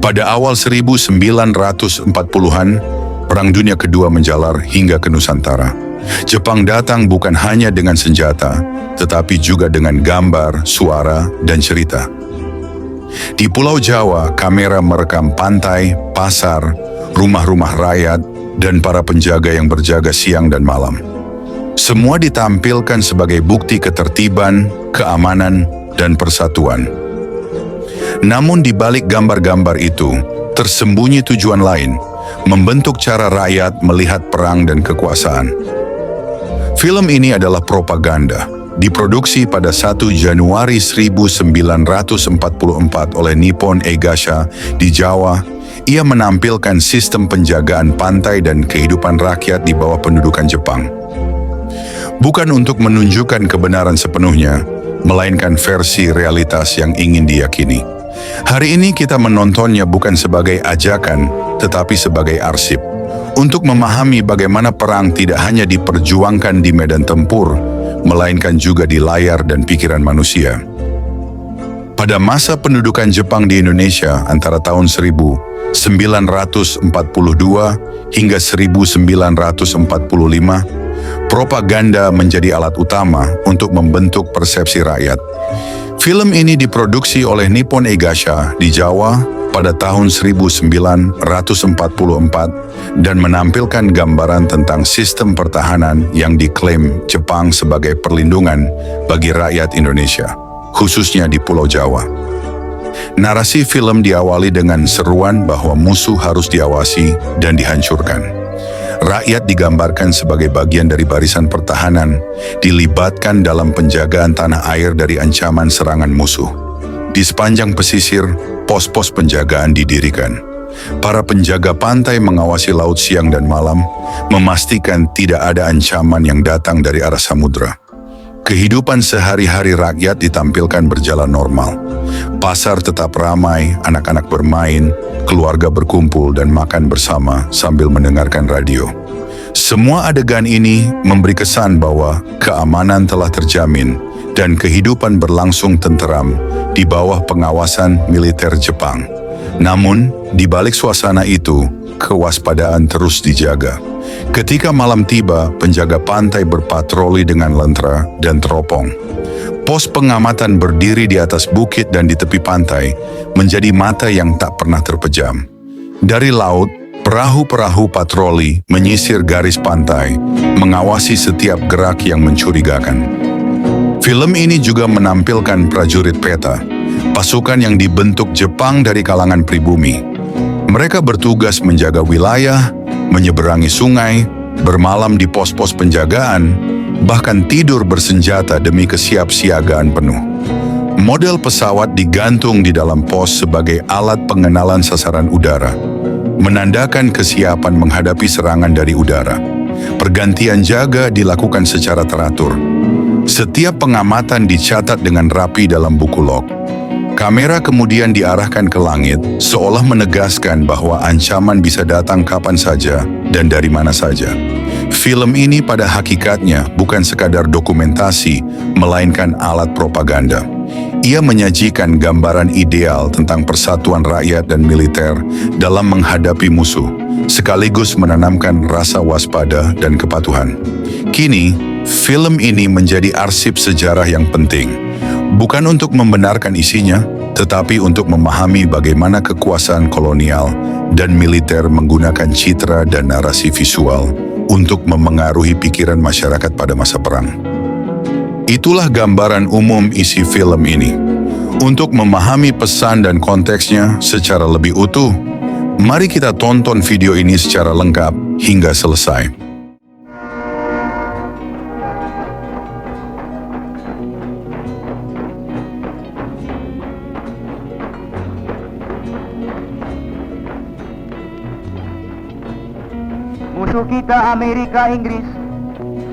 Pada awal 1940-an, Perang Dunia Kedua menjalar hingga ke Nusantara. Jepang datang bukan hanya dengan senjata, tetapi juga dengan gambar, suara, dan cerita. Di Pulau Jawa, kamera merekam pantai, pasar, rumah-rumah rakyat, dan para penjaga yang berjaga siang dan malam. Semua ditampilkan sebagai bukti ketertiban, keamanan, dan persatuan. Namun di balik gambar-gambar itu, tersembunyi tujuan lain, membentuk cara rakyat melihat perang dan kekuasaan. Film ini adalah propaganda, diproduksi pada 1 Januari 1944 oleh Nippon Eigasha di Jawa. Ia menampilkan sistem penjagaan pantai dan kehidupan rakyat di bawah pendudukan Jepang. Bukan untuk menunjukkan kebenaran sepenuhnya, melainkan versi realitas yang ingin diyakini. Hari ini kita menontonnya bukan sebagai ajakan, tetapi sebagai arsip. Untuk memahami bagaimana perang tidak hanya diperjuangkan di medan tempur, melainkan juga di layar dan pikiran manusia. Pada masa pendudukan Jepang di Indonesia antara tahun 1942 hingga 1945, propaganda menjadi alat utama untuk membentuk persepsi rakyat. Film ini diproduksi oleh Nippon Eigasha di Jawa pada tahun 1944 dan menampilkan gambaran tentang sistem pertahanan yang diklaim Jepang sebagai perlindungan bagi rakyat Indonesia, khususnya di Pulau Jawa. Narasi film diawali dengan seruan bahwa musuh harus diawasi dan dihancurkan. Rakyat digambarkan sebagai bagian dari barisan pertahanan, dilibatkan dalam penjagaan tanah air dari ancaman serangan musuh. Di sepanjang pesisir, pos-pos penjagaan didirikan. Para penjaga pantai mengawasi laut siang dan malam, memastikan tidak ada ancaman yang datang dari arah samudra. Kehidupan sehari-hari rakyat ditampilkan berjalan normal. Pasar tetap ramai, anak-anak bermain, keluarga berkumpul dan makan bersama sambil mendengarkan radio. Semua adegan ini memberi kesan bahwa keamanan telah terjamin dan kehidupan berlangsung tenteram di bawah pengawasan militer Jepang. Namun, di balik suasana itu, kewaspadaan terus dijaga. Ketika malam tiba, penjaga pantai berpatroli dengan lentera dan teropong. Pos pengamatan berdiri di atas bukit dan di tepi pantai, menjadi mata yang tak pernah terpejam. Dari laut, perahu-perahu patroli menyisir garis pantai, mengawasi setiap gerak yang mencurigakan. Film ini juga menampilkan prajurit peta, pasukan yang dibentuk Jepang dari kalangan pribumi. Mereka bertugas menjaga wilayah, menyeberangi sungai, bermalam di pos-pos penjagaan, bahkan tidur bersenjata demi kesiapsiagaan penuh. Model pesawat digantung di dalam pos sebagai alat pengenalan sasaran udara, menandakan kesiapan menghadapi serangan dari udara. Pergantian jaga dilakukan secara teratur. Setiap pengamatan dicatat dengan rapi dalam buku log. Kamera kemudian diarahkan ke langit, seolah menegaskan bahwa ancaman bisa datang kapan saja dan dari mana saja. Film ini pada hakikatnya bukan sekadar dokumentasi, melainkan alat propaganda. Ia menyajikan gambaran ideal tentang persatuan rakyat dan militer dalam menghadapi musuh, sekaligus menanamkan rasa waspada dan kepatuhan. Kini, film ini menjadi arsip sejarah yang penting. Bukan untuk membenarkan isinya, tetapi untuk memahami bagaimana kekuasaan kolonial dan militer menggunakan citra dan narasi visual untuk memengaruhi pikiran masyarakat pada masa perang. Itulah gambaran umum isi film ini. Untuk memahami pesan dan konteksnya secara lebih utuh, mari kita tonton video ini secara lengkap hingga selesai. Musuh kita Amerika Inggris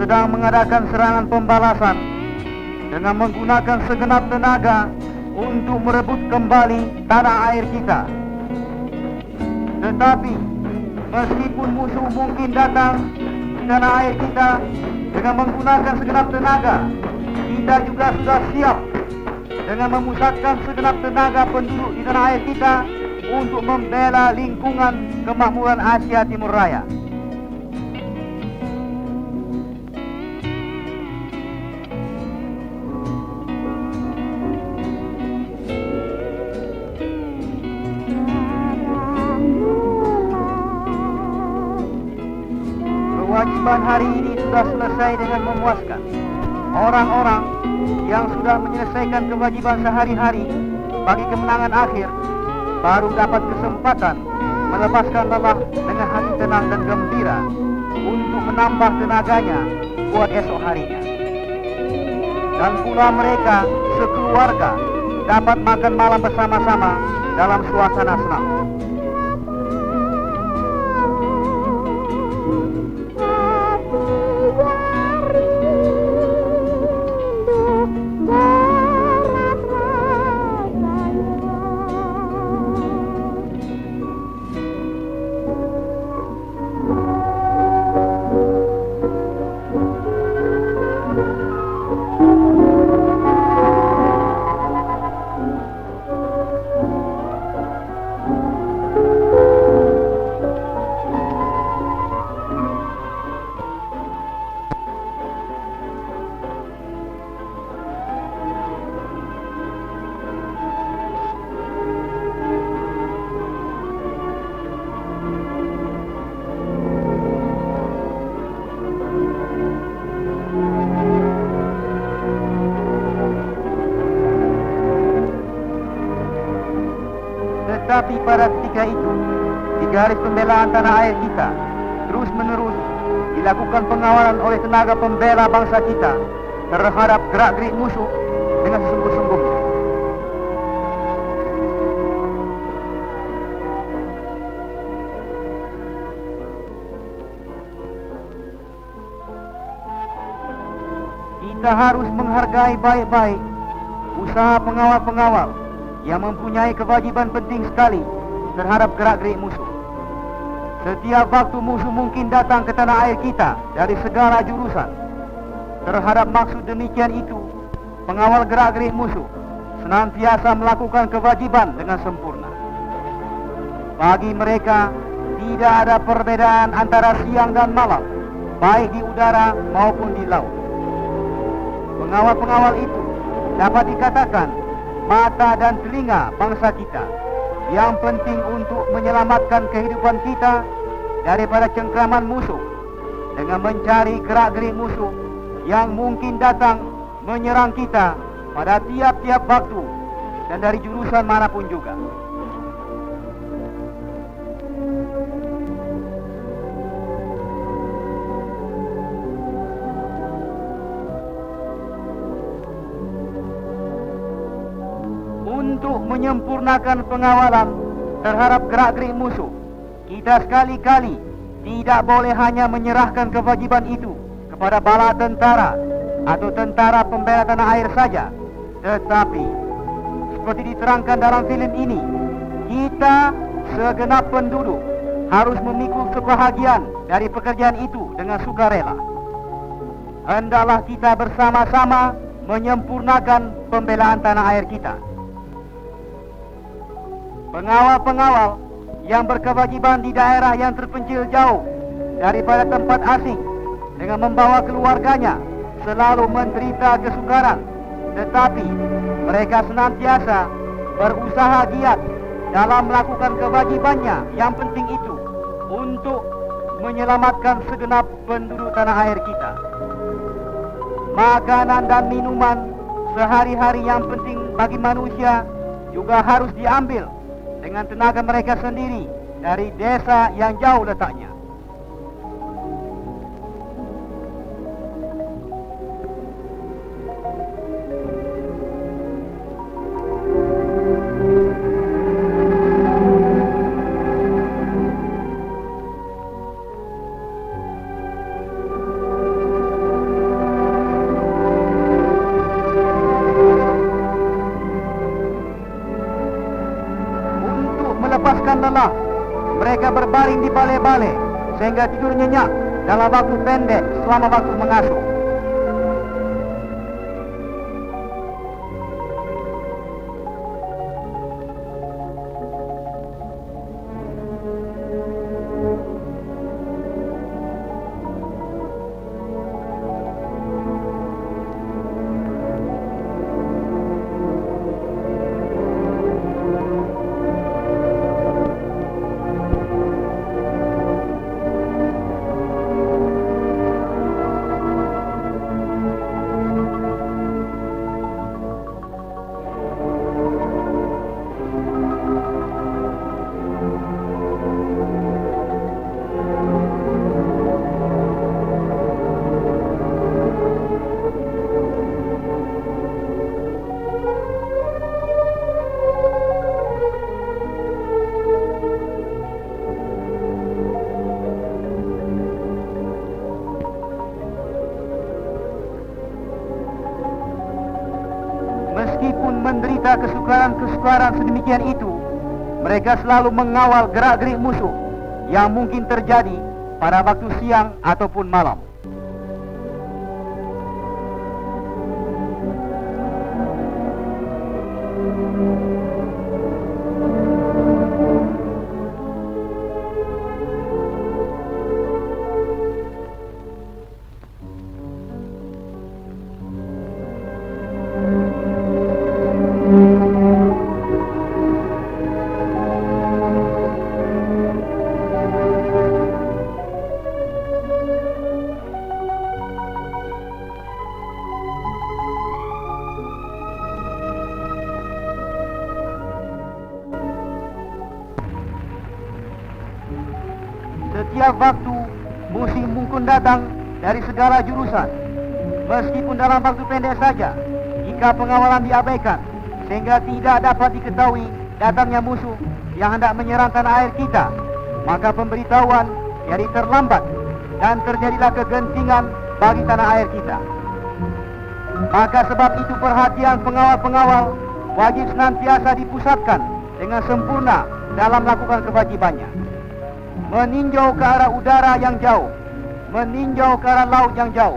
sedang mengadakan serangan pembalasan dengan menggunakan segenap tenaga untuk merebut kembali tanah air kita. Tetapi meskipun musuh mungkin datang di tanah air kita dengan menggunakan segenap tenaga, kita juga sudah siap dengan memusatkan segenap tenaga penduduk di tanah air kita untuk membela lingkungan kemakmuran Asia Timur Raya. Kewajiban hari ini sudah selesai dengan memuaskan. Orang-orang yang sudah menyelesaikan kewajiban sehari-hari bagi kemenangan akhir baru dapat kesempatan melepaskan lelah dengan hati tenang dan gembira untuk menambah tenaganya buat esok harinya. Dan pula mereka sekeluarga dapat makan malam bersama-sama dalam suasana senang. Tetapi pada ketika itu, di garis pembelaan tanah air kita, terus-menerus dilakukan pengawalan oleh tenaga pembela bangsa kita terhadap gerak-gerik musuh dengan sesungguh-sungguhnya. Kita harus menghargai baik-baik usaha pengawal-pengawal yang mempunyai kewajiban penting sekali terhadap gerak-gerik musuh. Setiap waktu musuh mungkin datang ke tanah air kita dari segala jurusan. Terhadap maksud demikian itu, pengawal gerak-gerik musuh senantiasa melakukan kewajiban dengan sempurna. Bagi mereka, tidak ada perbedaan antara siang dan malam, baik di udara maupun di laut. Pengawal-pengawal itu dapat dikatakan mata dan telinga bangsa kita, yang penting untuk menyelamatkan kehidupan kita daripada cengkraman musuh dengan mencari gerak-gerik musuh yang mungkin datang menyerang kita pada tiap-tiap waktu dan dari jurusan manapun juga. Untuk menyempurnakan pengawalan terhadap gerak-gerik musuh, kita sekali-kali tidak boleh hanya menyerahkan kewajiban itu kepada bala tentara atau tentara pembela tanah air saja, tetapi seperti diterangkan dalam film ini, kita segenap penduduk harus memikul kebahagiaan dari pekerjaan itu dengan sukarela. Hendaklah kita bersama-sama menyempurnakan pembelaan tanah air kita. Pengawal-pengawal yang berkewajiban di daerah yang terpencil jauh daripada tempat asing dengan membawa keluarganya selalu menderita kesukaran, tetapi mereka senantiasa berusaha giat dalam melakukan kewajibannya yang penting itu untuk menyelamatkan segenap penduduk tanah air kita. Makanan dan minuman sehari-hari yang penting bagi manusia juga harus diambil dengan tenaga mereka sendiri dari desa yang jauh letaknya. Melepaskan lelah, mereka berbaring di balai-balai sehingga tidur nyenyak dalam waktu pendek selama waktu mengasuh. Meskipun menderita kesukaran-kesukaran sedemikian itu, mereka selalu mengawal gerak-gerik musuh yang mungkin terjadi pada waktu siang ataupun malam. Setiap waktu, musim mungkun datang dari segala jurusan. Meskipun dalam waktu pendek saja, jika pengawalan diabaikan, sehingga tidak dapat diketahui datangnya musuh yang hendak menyerang tanah air kita, maka pemberitahuan jadi terlambat dan terjadilah kegentingan bagi tanah air kita. Maka sebab itu perhatian pengawal-pengawal wajib senantiasa dipusatkan dengan sempurna dalam melakukan kewajibannya. Meninjau ke arah udara yang jauh, meninjau ke arah laut yang jauh.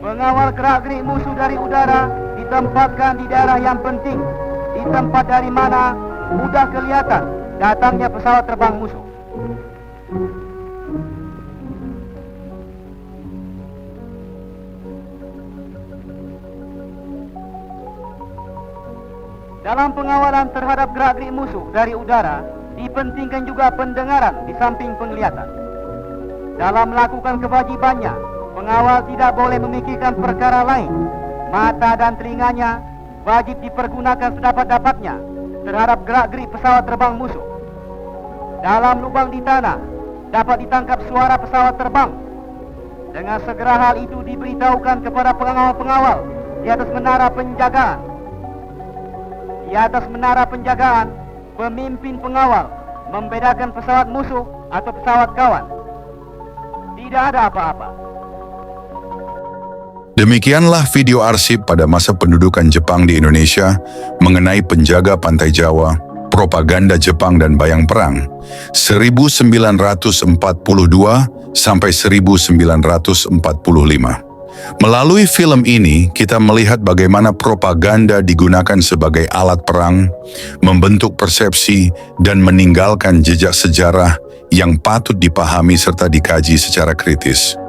Pengawal gerak-gerik musuh dari udara ditempatkan di daerah yang penting, di tempat dari mana mudah kelihatan datangnya pesawat terbang musuh. Dalam pengawalan terhadap gerak-gerik musuh dari udara, dipentingkan juga pendengaran di samping penglihatan. Dalam melakukan kewajibannya, pengawal tidak boleh memikirkan perkara lain. Mata dan telinganya wajib dipergunakan sedapat-dapatnya terhadap gerak-gerik pesawat terbang musuh. Dalam lubang di tanah, dapat ditangkap suara pesawat terbang. Dengan segera hal itu diberitahukan kepada pengawal-pengawal di atas menara penjagaan. Di atas menara penjagaan, pemimpin pengawal membedakan pesawat musuh atau pesawat kawan. Tidak ada apa-apa. Demikianlah video arsip pada masa pendudukan Jepang di Indonesia mengenai penjaga pantai Jawa, propaganda Jepang dan bayang perang 1942 sampai 1945. Melalui film ini, kita melihat bagaimana propaganda digunakan sebagai alat perang, membentuk persepsi, dan meninggalkan jejak sejarah yang patut dipahami serta dikaji secara kritis.